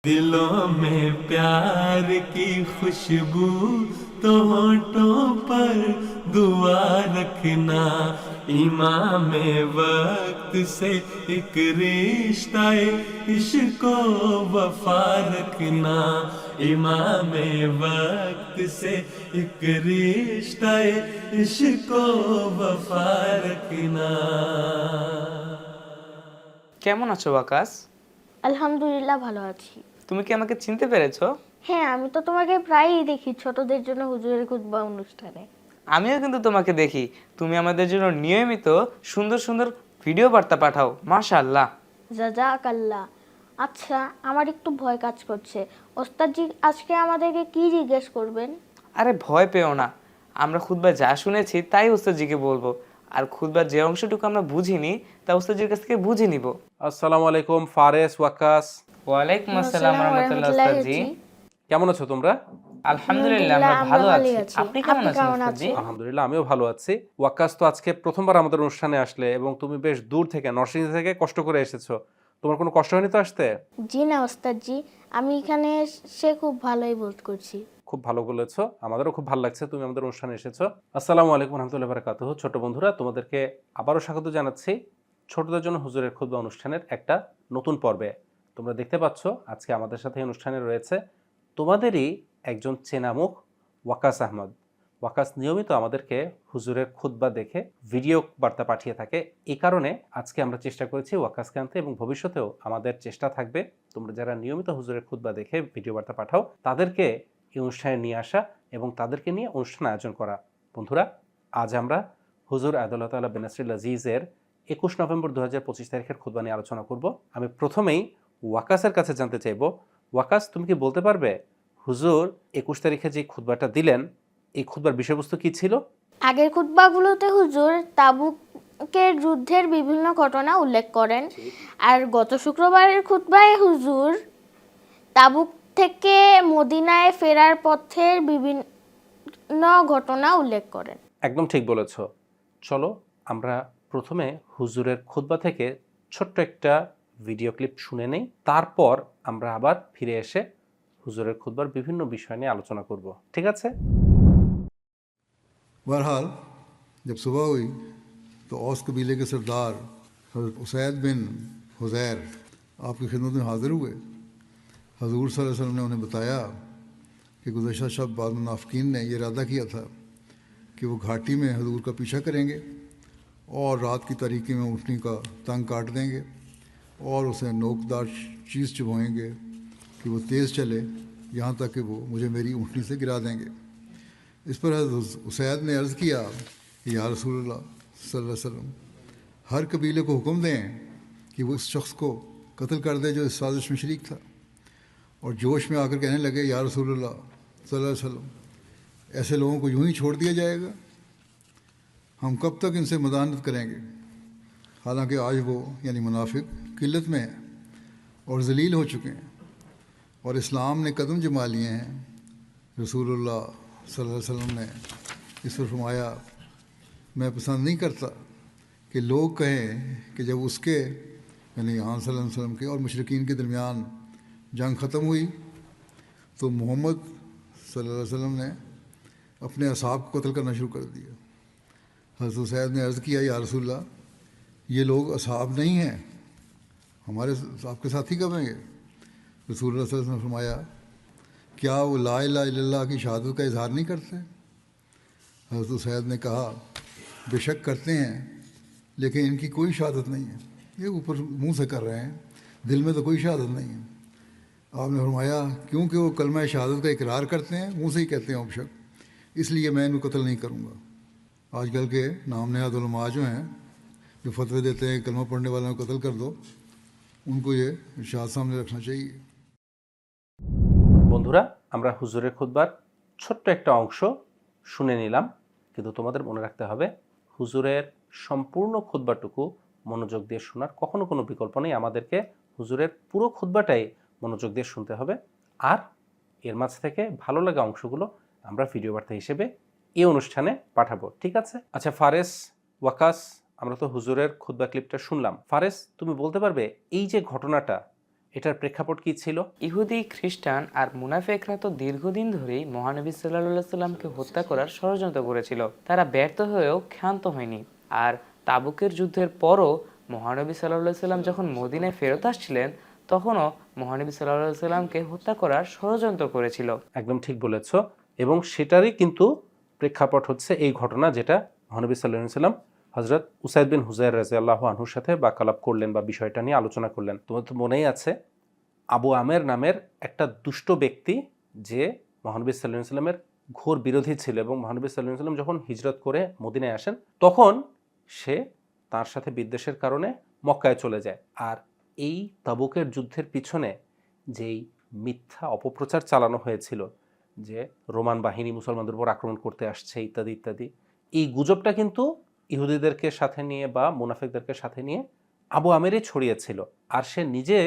दिलों में प्यार की खुशबू तो होठों पर दुआ रखना। इमाम वक्त से एक रिश्ता इश्को वफा रखना। इमाम वक्त से एक रिश्ता इश्को वफा रखना। কেমন আছো ওয়াকাস? আলহামদুলিল্লাহ ভালো আছি। তুমি কি আমাকে চিনতে পেরেছো? হ্যাঁ, আমি তো তোমাকে প্রায়ই দেখি ছোটদের জন্য হুজুরের খুতবা অনুষ্ঠানে। আমিও কিন্তু তোমাকে দেখি, তুমি আমাদের জন্য নিয়মিত সুন্দর সুন্দর ভিডিও বার্তা পাঠাও, মাশাআল্লাহ। জাযাকাল্লাহ। আচ্ছা, আমার একটু ভয় কাজ করছে। ওস্তাদজি আজকে আমাদেরকে কি জিজ্ঞেস করবেন? আরে ভয় পেও না, আমরা খুতবা যা শুনেছি তাই উস্তাদজিকে বলবো, আর খুতবার যে অংশটুকু আমরা বুঝিনি তা উস্তাদজির কাছ থেকে বুঝে নিব। আসসালামু আলাইকুম ফারেস, ওয়াকাস। ওয়ালাইকুম আসসালাম ওয়া রাহমাতুল্লাহ। উস্তাদজি কেমন আছো তোমরা? আলহামদুলিল্লাহ আমরা ভালো আছি। আপনি কেমন আছেন উস্তাদজি? আলহামদুলিল্লাহ আমিও ভালো আছি। ওয়াকাস, তো আজকে প্রথমবার আমাদের অনুষ্ঠানে আসলে এবং তুমি বেশ দূর থেকে নরসিংদী থেকে কষ্ট করে এসেছো, তোমার কোনো কষ্ট হয়নি তো আসতে? জি না ওস্তাদজি, আমি এখানে এসে খুব ভালোই বোধ করছি। খুব ভালো বলেছো, আমাদেরও খুব ভালো লাগছে তুমি আমাদের অনুষ্ঠানে এসেছো। আসসালামু আলাইকুম রহমতুল্লাহ বারাকাতুহু। ছোট বন্ধুরা, তোমাদেরকে আবারও স্বাগত জানাচ্ছি ছোটদের জন্য হুজুরের খুতবা অনুষ্ঠানের একটা নতুন পর্বে। তোমরা দেখতে পাচ্ছ আজকে আমাদের সাথে এই অনুষ্ঠানে রয়েছে তোমাদেরই একজন চেনা মুখ, ওয়াকাস আহমদ। ওয়াকাস নিয়মিত আমাদেরকে হুজুরের খুতবা দেখে ভিডিও বার্তা পাঠিয়ে থাকে। এই কারণে আজকে আমরা চেষ্টা করেছি ওয়াকাসকে আনতে, এবং ভবিষ্যতেও আমাদের চেষ্টা থাকবে তোমরা যারা নিয়মিত হুজুরের খুতবা দেখে ভিডিও বার্তা পাঠাও তাদেরকে এই অনুষ্ঠানে নিয়ে আসা এবং তাদেরকে নিয়ে অনুষ্ঠান আয়োজন করা। বন্ধুরা, আজ আমরা হুজুর আদুল্লাহ তাআলা বেনাসরিল আজিজের 21 নভেম্বর 2025 তারিখের খুতবা নিয়ে আলোচনা করব। আমি প্রথমেই ওয়াকাসের কাছে জানতে চাইব, ওয়াকাস তুমি কি বলতে পারবে হুজুর 21 তারিখে যে খুতবাটা দিলেন এই খুতবার বিষয়বস্তু কি ছিল? আগের খুতবাগুলোতে হুজুর তাবুকের যুদ্ধের বিভিন্ন ঘটনা উল্লেখ করেন, আর গত শুক্রবারের খুতবায় হুজুর তাবুক থেকে মদিনায় ফেরার পথের বিভিন্ন ঘটনা উল্লেখ করেন। একদম ঠিক বলেছ। চলো আমরা প্রথমে হুজুরের খুতবা থেকে ছোট্ট একটা ভিডিও ক্লিপ শুনে নেই, তারপর আমরা আবার ফিরে এসে হুজুরের খুতবার বিভিন্ন বিষয় নিয়ে আলোচনা করব, ঠিক আছে? बहरहाल जब सुबह हुई तो औस कबीले के सरदार हज़रत उसैद बिन हुज़ैर आपकी खिदमत में हाज़िर हुए। हजूर सल्लल्लाहु अलैहि वसल्लम ने उन्हें बताया कि गुज़श्ता शब बाद मुनाफ़िकीन ने यह इरादा किया था कि वो घाटी में हजूर का पीछा करेंगे और रात की तारीकी में ऊँटनी का तंग काट देंगे और उसे नोकदार चीज़ चुभवाएंगे कि वो तेज़ चले, यहाँ तक कि वो मुझे मेरी ऊँटनी से गिरा देंगे। इस पर हज़रत उसैद ने अर्ज़ किया कि या रसूलल्लाह सल्लल्लाहु अलैहि वसल्लम, हर कबीले को हुक्म दें कि वो इस शख्स को कत्ल कर दे जो इस साजिश में शरीक था। और जोश में आकर कहने लगे, या रसूलल्लाह सल्लल्लाहु अलैहि वसल्लम, ऐसे लोगों को यूं ही छोड़ दिया जाएगा? हम कब तक इनसे मदानत करेंगे? हालांकि आज वो यानी मुनाफिक किल्लत में है और जलील हो चुके हैं और इस्लाम ने कदम जमा लिए हैं। रसूलुल्लाह सल्लल्लाहु अलैहि वसल्लम ने इस पर फरमाया, मैं पसंद नहीं करता कि लोग कहें कि जब उसके यानी यहाँ सल्लल्लाहु अलैहि वसल्लम के और मुशरिकीन के दरमियान जंग ख़त्म हुई तो मोहम्मद सल्लल्लाहु अलैहि वसल्लम ने अपने असहाब को कत्ल करना शुरू कर दिया। हज़रत उसैद ने अर्ज़ किया, या रसूलल्लाह, ये लोग असहाब नहीं हैं, हमारे आपके साथी कब हैं? रसूलुल्लाह सल्लल्लाहु अलैहि वसल्लम ने फरमाया, क्या वो ला इलाहा इल्लल्लाह की शहादत का इजहार नहीं करते? हज़रत उसैद ने कहा, बेशक करते हैं, लेकिन इनकी कोई शहादत नहीं है। ये ऊपर मुंह से कर रहे हैं, दिल में तो कोई शहादत नहीं है। आपने फरमाया, क्योंकि वो कलमा शहादत का इकरार करते हैं, मुंह से ही कहते हैं बेशक, इसलिए मैं इनको कत्ल नहीं करूँगा। आजकल के नाम नहाद उलमा जो हैं, जो फतवे देते हैं कलमा पढ़ने वालों को कत्ल कर दो, उनको ये इरशाद सामने रखना चाहिए। বন্ধুরা, আমরা হুজুরের খুতবার ছোট্ট একটা অংশ শুনে নিলাম, কিন্তু তোমাদের মনে রাখতে হবে হুজুরের সম্পূর্ণ খুতবাটুকু মনোযোগ দিয়ে শোনার কখনো কোনো বিকল্প নেই। আমাদেরকে হুজুরের পুরো খুতবাটাই মনোযোগ দিয়ে শুনতে হবে, আর এর মাঝ থেকে ভালো লাগা অংশগুলো আমরা ভিডিও বার্তা হিসেবে এই অনুষ্ঠানে পাঠাবো, ঠিক আছে? আচ্ছা ফারেস, ওয়াকাস, আমরা তো হুজুরের খুতবা ক্লিপটা শুনলাম। ফারেস, তুমি বলতে পারবে এই যে ঘটনাটা এটার প্রেক্ষাপট কি ছিল? ইহুদি, খ্রিস্টান আর মুনাফিকরা তো দীর্ঘদিন ধরেই মহানবী সাল্লাল্লাহু সাল্লামকে হত্যা করার ষড়যন্ত্র করেছিল। তারা ব্যর্থ হয়েও ক্ষান্ত হয়নি। আর তাবুকের যুদ্ধের পরও মহানবী সাল্লাল্লাহু সাল্লাম যখন মদিনায় ফেরত আসছিলেন, তখনও মহানবী সাল্লাল্লাহু সাল্লামকে হত্যা করার ষড়যন্ত্র করেছিল। একদম ঠিক বলেছ। এবং সেটারই কিন্তু প্রেক্ষাপট হচ্ছে এই ঘটনা, যেটা মহানবী সাল্লাল্লাহু আলাইহি ওয়াসাল্লাম হযরত উসাইদ বিন হুযায়র রাদিয়াল্লাহু আনহুর সাথে বাকালাপ করলেন বা বিষয়টা নিয়ে আলোচনা করলেন। তোমার তো মনেই আছে, আবু আমের নামের একটা দুষ্ট ব্যক্তি যে মহানবী সাল্লাল্লাহু আলাইহি ওয়াসাল্লামের ঘোর বিরোধী ছিল, এবং মহানবী সাল্লাল্লাহু আলাইহি ওয়াসাল্লাম যখন হিজরত করে মদিনায় আসেন, তখন সে তার সাথে বিদ্বেষের কারণে মক্কায় চলে যায়। আর এই তাবুকের যুদ্ধের পিছনে যেই মিথ্যা অপপ্রচার চালানো হয়েছিল যে রোমান বাহিনী মুসলমানদের উপর আক্রমণ করতে আসছে ইত্যাদি ইত্যাদি, এই গুজবটা কিন্তু ইহুদিদেরকে সাথে নিয়ে বা মুনাফিকদেরকে সাথে নিয়ে আবু আমেরই ছড়িয়েছিল। আর সে নিজে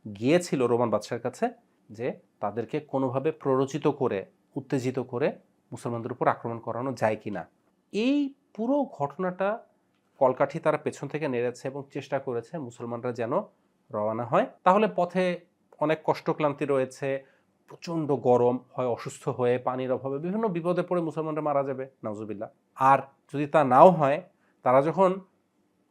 গিয়েছিল রোমান বাদশার কাছে যে তাদেরকে কোনোভাবে প্ররোচিত করে, উত্তেজিত করে মুসলমানদের উপর আক্রমণ করানো যায় কিনা। এই পুরো ঘটনাটা কলকাঠি তারা পেছন থেকে নেড়েছে এবং চেষ্টা করেছে মুসলমানরা যেন রওনা হয়। তাহলে পথে অনেক কষ্ট ক্লান্তি রয়েছে, প্রচণ্ড গরম হয়, অসুস্থ হয়ে পানির অভাবে বিভিন্ন বিপদে পড়ে মুসলমানরা মারা যাবে, নাউজুবিল্লাহ। আর যদি তা নাও হয়, তারা যখন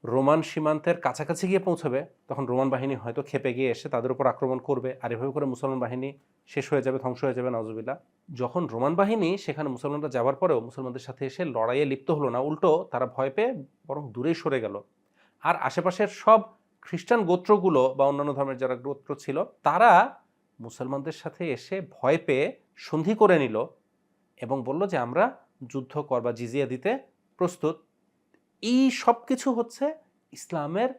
রোমান সীমান্তের কাছাকাছি গিয়ে পৌঁছবে, তখন রোমান বাহিনী হয়তো খেপে গিয়ে এসে তাদের উপর আক্রমণ করবে, আর এভাবে করে মুসলমান বাহিনী শেষ হয়ে যাবে, ধ্বংস হয়ে যাবে, নাউজুবিল্লাহ। যখন রোমান বাহিনী সেখানে মুসলমানরা যাওয়ার পরেও মুসলমানদের সাথে এসে লড়াইয়ে লিপ্ত হলো না, উল্টো তারা ভয় পেয়ে বরং দূরেই সরে গেল। আর আশেপাশের সব খ্রিস্টান গোত্রগুলো বা অন্যান্য ধর্মের যারা গোত্র ছিল, তারা মুসলমানদের সাথে এসে ভয় পেয়ে সন্ধি করে নিল এবং বলল যে আমরা যুদ্ধ কর বা জিজিয়া দিতে প্রস্তুত। এই সব কিছু হচ্ছে ইসলামের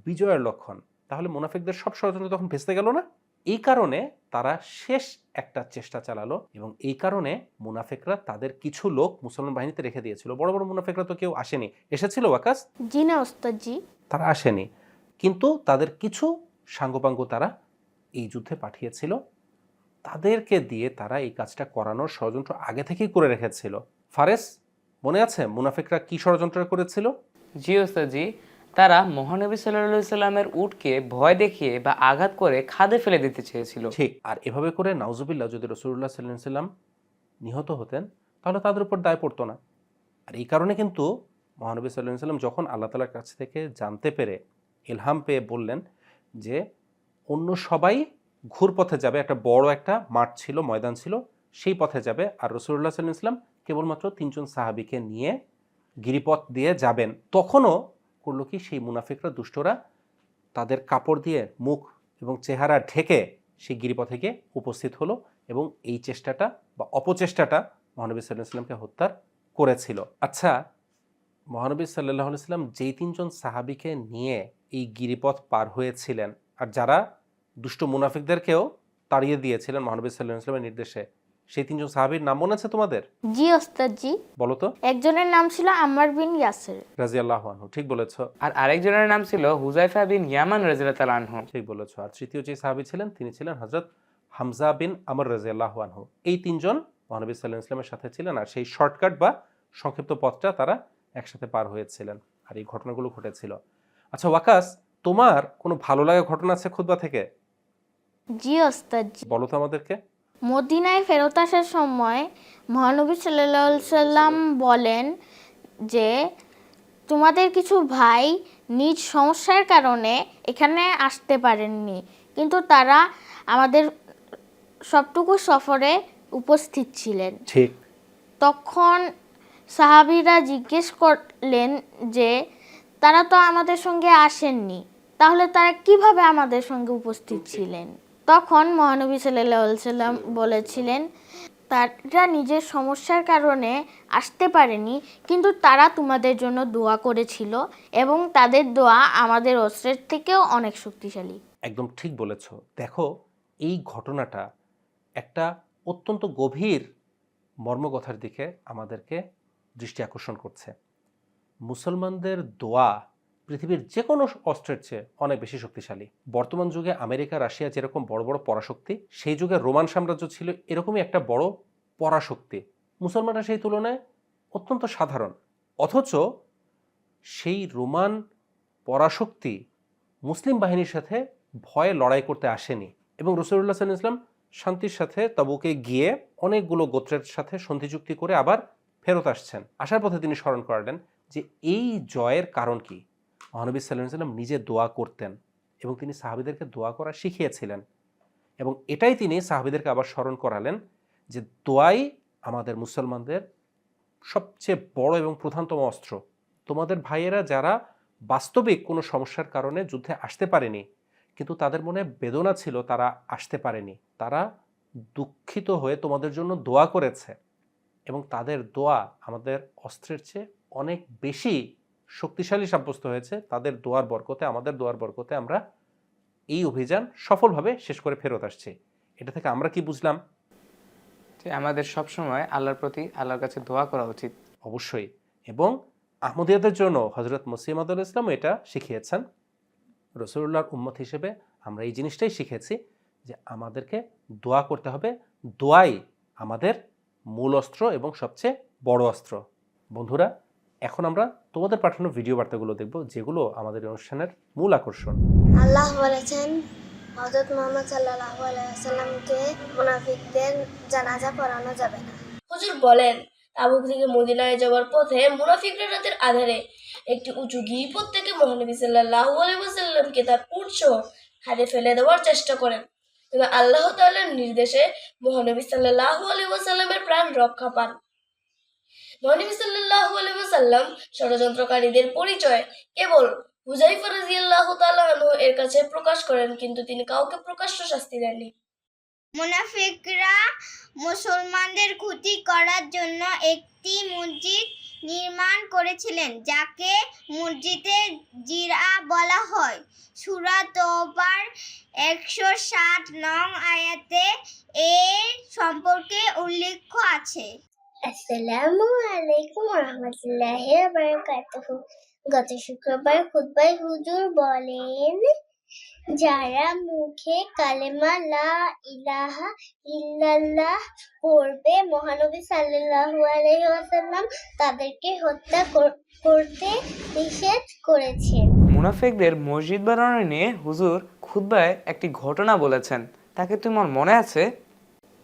বিজয়ের লক্ষণ। তাহলে মুনাফিকদের সব ষড়যন্ত্র তখন ভেস্তে গেল না? এই কারণে তারা শেষ একটা চেষ্টা চালালো, এবং এই কারণে মুনাফিকরা তাদের কিছু লোক মুসলমান বাহিনীতে রেখে দিয়েছিল। বড় বড় মুনাফিকরা তো কেউ আসেনি, এসেছিল ওয়াকাস, জি না ওস্তাদ জি। তারা আসেনি, কিন্তু তাদের কিছু সাঙ্গপাঙ্গ তারা এই যুদ্ধে পাঠিয়েছিল। তাদেরকে দিয়ে তারা এই কাজটা করানোর ষড়যন্ত্র আগে থেকেই করে রেখেছিল। ফারেস, মনে আছে মুনাফিকরা কি ষড়যন্ত্র করেছিল? জি ওস্তাদ জি, তারা মহানবী সাল্লাল্লাহু সাল্লামের উটকে ভয় দেখিয়ে বা আঘাত করে খাদে ফেলে দিতে চেয়েছিল। ঠিক। আর এভাবে করে নাউজুবিল্লাহ যদি রাসূলুল্লাহ সাল্লাল্লাহু আলাইহি সাল্লাম নিহত হতেন, তাহলে তাদের উপর দায় পড়তো না। আর এই কারণে কিন্তু মহানবী সাল্লাল্লাহু আলাইহি সাল্লাম যখন আল্লাহ তাআলার কাছ থেকে জানতে পেরে, ইলহাম পেয়ে বললেন যে অন্য সবাই ঘুরপথে যাবে, একটা বড় একটা মাঠ ছিল, ময়দান ছিল, সেই পথে যাবে, আর রাসূলুল্লাহ সাল্লাল্লাহু আলাইহি সাল্লাম কেবলমাত্র 3 জন সাহাবীকে নিয়ে গিরিপথ দিয়ে যাবেন। তখনও করলো কি, সেই মুনাফিকরা, দুষ্টরা তাদের কাপড় দিয়ে মুখ এবং চেহারা ঢেকে সেই গিরিপথে গিয়ে উপস্থিত হলো, এবং এই চেষ্টাটা বা অপচেষ্টাটা মহানবী সাল্লাল্লাহু আলাইহি সাল্লামকে হত্যার করেছিল। আচ্ছা, মহানবী সাল্লাল্লাহু আলাইহি সাল্লাম যেই 3 জন সাহাবীকে নিয়ে এই গিরিপথ পার হয়েছিলেন, আর যারা দুষ্ট মুনাফিকদেরকেও তাড়িয়ে দিয়েছিলেন মহানবী সাল্লাল্লাহু আলাইহি সাল্লামের নির্দেশে, সেই 3 জন সাহাবীর নাম মনে আছে তোমাদের? জি ওস্তাদ জি। বলো তো। একজনের নাম ছিল আম্মার বিন ইয়াসির রাদিয়াল্লাহু আনহু, ঠিক বলেছো। আর আরেকজনের নাম ছিল হুযায়ফা বিন ইয়ামান রাদিয়াল্লাহু তাআলা আনহু। ঠিক বলেছো। আর তৃতীয় যে সাহাবী ছিলেন, তিনি ছিলেন হযরত হামজা বিন আমর রাদিয়াল্লাহু আনহু। এই 3 জন মহানবী সাল্লাল্লাহু আলাইহি সাল্লামের সাথে ছিলেন, আর সেই শর্টকাট বা সংক্ষিপ্ত পথটা তারা একসাথে পার হয়েছিলেন, আর এই ঘটনাগুলো ঘটেছিল। আচ্ছা ওয়াকাস, তোমার কোনো ভালো লাগা ঘটনা আছে খুতবা থেকে? জি ওস্তাদ জি। বলো তো আমাদেরকে। মদিনায় ফেরত আসার সময় মহানবী সাল্লাল্লাহু আলাইহি সাল্লাম বলেন যে তোমাদের কিছু ভাই নিজ সমস্যার কারণে এখানে আসতে পারেননি, কিন্তু তারা আমাদের সবটুকু সফরে উপস্থিত ছিলেন। ঠিক। তখন সাহাবীরা জিজ্ঞেস করলেন যে তারা তো আমাদের সঙ্গে আসেননি, তাহলে তারা কিভাবে আমাদের সঙ্গে উপস্থিত ছিলেন? তখন মহানবী সাল্লাল্লাহু আলাইহি সাল্লাম বলেছিলেন তারা নিজের সমস্যার কারণে আসতে পারেনি, কিন্তু তারা তোমাদের জন্য দোয়া করেছিল, এবং তাদের দোয়া আমাদের অস্ত্রের থেকেও অনেক শক্তিশালী। একদম ঠিক বলেছ। দেখো, এই ঘটনাটা একটা অত্যন্ত গভীর মর্মকথার দিকে আমাদেরকে দৃষ্টি আকর্ষণ করছে। মুসলমানদের দোয়া পৃথিবীর যে কোনো অস্ত্রের চেয়ে অনেক বেশি শক্তিশালী। বর্তমান যুগে আমেরিকা, রাশিয়া যেরকম বড় বড় পরাশক্তি, সেই যুগে রোমান সাম্রাজ্য ছিল এরকমই একটা বড় পরাশক্তি। মুসলমানরা সেই তুলনায় অত্যন্ত সাধারণ, অথচ সেই রোমান পরাশক্তি মুসলিম বাহিনীর সাথে ভয়ে লড়াই করতে আসেনি, এবং রাসূলুল্লাহ সাল্লাল্লাহু আলাইহি ওয়াসাল্লাম শান্তির সাথে তাবুকে গিয়ে অনেকগুলো গোত্রের সাথে সন্ধি চুক্তি করে আবার ফেরত আসছেন। আসার পথে তিনি স্মরণ করালেন যে এই জয়ের কারণ কি। মহানবী সাল্লাল্লাহু আলাইহি ওয়াসাল্লাম নিজে দোয়া করতেন এবং তিনি সাহাবীদেরকে দোয়া করা শিখিয়েছিলেন, এবং এটাই তিনি সাহাবীদেরকে আবার স্মরণ করালেন যে দোয়াই আমাদের মুসলমানদের সবচেয়ে বড় এবং প্রধানতম অস্ত্র। তোমাদের ভাইয়েরা যারা বাস্তবিক কোনো সমস্যার কারণে যুদ্ধে আসতে পারেনি, কিন্তু তাদের মনে বেদনা ছিল, তারা আসতে পারেনি, তারা দুঃখিত হয়ে তোমাদের জন্য দোয়া করেছে, এবং তাদের দোয়া আমাদের অস্ত্রের চেয়ে অনেক বেশি শক্তিশালী সাব্যস্ত হয়েছে। তাদের দোয়ার বরকতে, আমাদের দোয়ার বরকতে আমরা এই অভিযান সফলভাবে শেষ করে ফেরত আসছি। এটা থেকে আমরা কি বুঝলাম? যে আমাদের সবসময় আল্লাহর প্রতি, আল্লাহর কাছে দোয়া করা উচিত। অবশ্যই। এবং আহমদিয়াদের জন্য হযরত মসিহ মাউদ আলাইহিস সালাম এটা শিখিয়েছেন। রাসূলুল্লাহর উম্মত হিসেবে আমরা এই জিনিসটাই শিখেছি যে আমাদেরকে দোয়া করতে হবে। দোয়াই আমাদের মূল অস্ত্র এবং সবচেয়ে বড় অস্ত্র। বন্ধুরা, এখন আমরা তোমাদের পাঠানো ভিডিও বার্তাগুলো দেখব, যেগুলো আমাদের এই অনুষ্ঠানের মূল আকর্ষণ। আল্লাহ বলেছেন, হযরত মুহাম্মদ সাল্লাল্লাহু আলাইহি ওয়াসাল্লামকে মুনাফিকদের জানাজা পড়ানো যাবে না। হুজুর বলেন, তাবুক থেকে মদিনায় যাওয়ার পথে মুনাফিকরা রাতের আঁধারে একটি উঁচু গিরিপথ থেকে মহানবী সাল্লাল্লাহু আলাইহি ওয়াসাল্লামকে তার উট সহ খাদে ফেলে দেওয়ার চেষ্টা করেন, কিন্তু আল্লাহ তাআলার নির্দেশে মহানবী সাল্লাল্লাহু আলাইহি ওয়াসাল্লামের প্রাণ রক্ষা পান। মহানবী সাল্লাল্লাহু আলাইহি ওয়াসাল্লাম ষড়যন্ত্রকারীদের পরিচয় কেবল হুযায়ফা রাদিয়াল্লাহু তাআলা আনহু এর কাছে প্রকাশ করেন, কিন্তু তিনি কাউকে প্রকাশ্য শাস্তি দেননি। মুনাফিকরা মুসলমানদের ক্ষতি করার জন্য একটি মসজিদ নির্মাণ করেছিলেন, যাকে মসজিদে জিরা বলা হয়। সূরা তওবার 107 নং আয়াতে এর সম্পর্কে উল্লেখ আছে। আসসালামু আলাইকুম ওয়া রাহমাতুল্লাহি ওয়া বারাকাতুহু। গত শুক্রবার খুতবায় হুজুর বলেন, যারা মুখে কালেমা লা ইলাহা ইল্লাল্লাহ পড়বে, মহানবী সাল্লাল্লাহু আলাইহি ওয়াসাল্লাম তাদেরকে হত্যা করতে নিষেধ করেছেন। মুনাফিকদের মসজিদ বানানো নিয়ে হুজুর খুতবায় একটি ঘটনা বলেছেন, তাকে তোমার মনে আছে?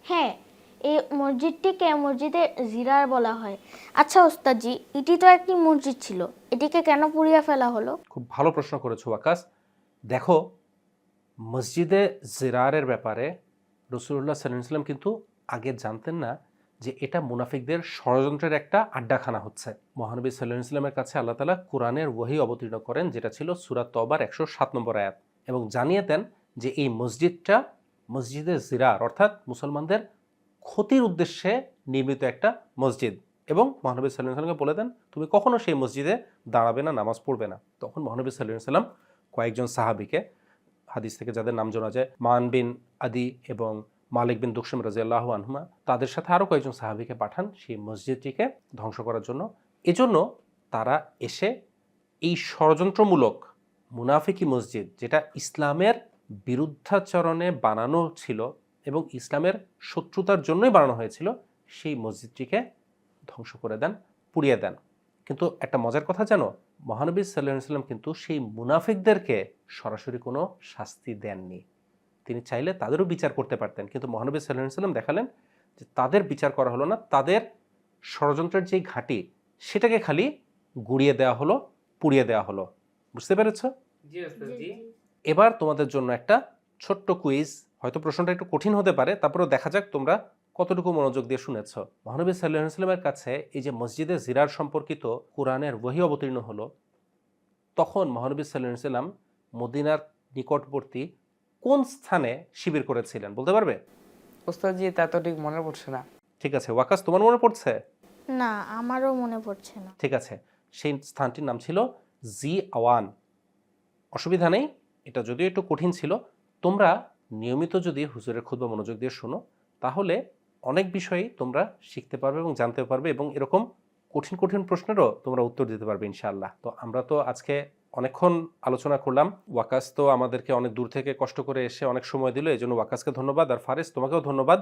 হ্যাঁ, এই মসজিদটিকে মসজিদে জিরার বলা হয়। আচ্ছা ওস্তাদজি, এটি তো একটি মসজিদ ছিল, এটিকে কেন পুড়িয়ে ফেলা হলো? খুব ভালো প্রশ্ন করেছো আকাশ। দেখো, মসজিদে জিরারের ব্যাপারে রাসূলুল্লাহ সাল্লাল্লাহু আলাইহি ওয়াসাল্লাম কিন্তু আগে জানতেন না যে এটা মুনাফিকদের ষড়যন্ত্রের একটা আড্ডাখানা হচ্ছে। মহানবী সাল্লাল্লাহু আলাইহি ওয়াসাল্লামের কাছে আল্লাহ তাআলা কোরআনের ওহী অবতীর্ণ করেন, যেটা ছিল সূরা তওবার 107 নম্বর আয়াত, এবং জানিয়ে দেন যে এই মসজিদটা মসজিদে জিরার, অর্থাৎ মুসলমানদের ক্ষতির উদ্দেশ্যে নির্মিত একটা মসজিদ। এবং মহানবী সাল্লাল্লাহু আলাইহি ওয়াসাল্লামকে বলে দেন, তুমি কখনো সেই মসজিদে দাঁড়াবে না, নামাজ পড়বে না। তখন মহানবী সাল্লাল্লাহু আলাইহি ওয়াসাল্লাম কয়েকজন সাহাবীকে, হাদিস থেকে যাদের নাম জানা যায়, মান বিন আদি এবং মালিক বিন দুকশম রাদিয়াল্লাহু আনহুমা, তাদের সাথে আরও কয়েকজন সাহাবীকে পাঠান সেই মসজিদটিকে ধ্বংস করার জন্য। এজন্য তারা এসে এই ষড়যন্ত্রমূলক মুনাফিকি মসজিদ, যেটা ইসলামের বিরুদ্ধাচরণে বানানো ছিল এবং ইসলামের শত্রুতার জন্যই বানানো হয়েছিল, সেই মসজিদটিকে ধ্বংস করে দেন, পুড়িয়ে দেন। কিন্তু একটা মজার কথা জানো, মহানবী সাল্লাল্লাহু আলাইহি ওয়াসাল্লাম কিন্তু সেই মুনাফিকদেরকে সরাসরি কোনো শাস্তি দেননি। তিনি চাইলে তাদেরও বিচার করতে পারতেন, কিন্তু মহানবী সাল্লাল্লাহু আলাইহি ওয়াসাল্লাম দেখালেন যে তাদের বিচার করা হলো না, তাদের ষড়যন্ত্রের যে ঘাঁটি সেটাকে খালি গুড়িয়ে দেওয়া হলো, পুড়িয়ে দেওয়া হলো। বুঝতে পেরেছ? এবার তোমাদের জন্য একটা ছোট্ট কুইজ। হয়তো প্রশ্নটা একটু কঠিন হতে পারে, তারপরেও দেখা যাক তোমরা কতটুকু মনোযোগ দিয়ে শুনেছ। মহানবী সাল্লাল্লাহু আলাইহি ওয়াসাল্লামের কাছে এই যে মসজিদে জিরার সম্পর্কিত কোরআনের ওহী অবতীর্ণ হলো, তখন মহানবী সাল্লাল্লাহু আলাইহি ওয়াসাল্লাম মদিনার নিকটবর্তী কোন স্থানে শিবির করেছিলেন বলতে পারবে? ওস্তাদজি, তা তো ঠিক মনে পড়ছে না। ঠিক আছে, ওয়াকাস তোমার মনে পড়ছে? না, আমারও মনে পড়ছে না। ঠিক আছে, সেই স্থানটির নাম ছিল জি আওয়ান। অসুবিধা নেই, এটা যদিও একটু কঠিন ছিল, তোমরা নিয়মিত যদি হুজুরের খুতবা মনোযোগ দিয়ে শোনো, তাহলে অনেক বিষয়ই তোমরা শিখতে পারবে এবং জানতে পারবে, এবং এরকম কঠিন কঠিন প্রশ্নেরও তোমরা উত্তর দিতে পারবে ইনশাআল্লাহ। তো আমরা তো আজকে অনেকক্ষণ আলোচনা করলাম। ওয়াকাস তো আমাদেরকে অনেক দূর থেকে কষ্ট করে এসে অনেক সময় দিল, এই জন্য ওয়াকাসকে ধন্যবাদ, আর ফারিস তোমাকেও ধন্যবাদ।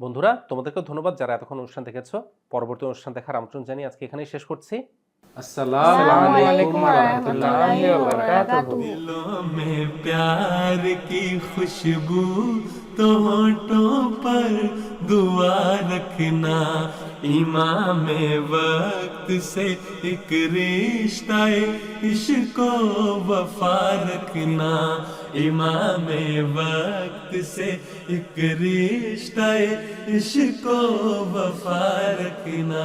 বন্ধুরা, তোমাদেরকেও ধন্যবাদ যারা এতক্ষণ অনুষ্ঠান দেখেছো। পরবর্তী অনুষ্ঠান দেখার আমন্ত্রণ জানিয়ে আজকে এখানেই শেষ করছি। अस्सलामु अलैकुम वरहमतुल्लाहि वबरकातुहू। दिलों में प्यार की खुशबू तो होठों पर दुआ रखना, इमाम वक्त से एक रिश्ता इश्क वफा रखना, इमाम वक्त से एक रिश्ता इश्क वफा रखना।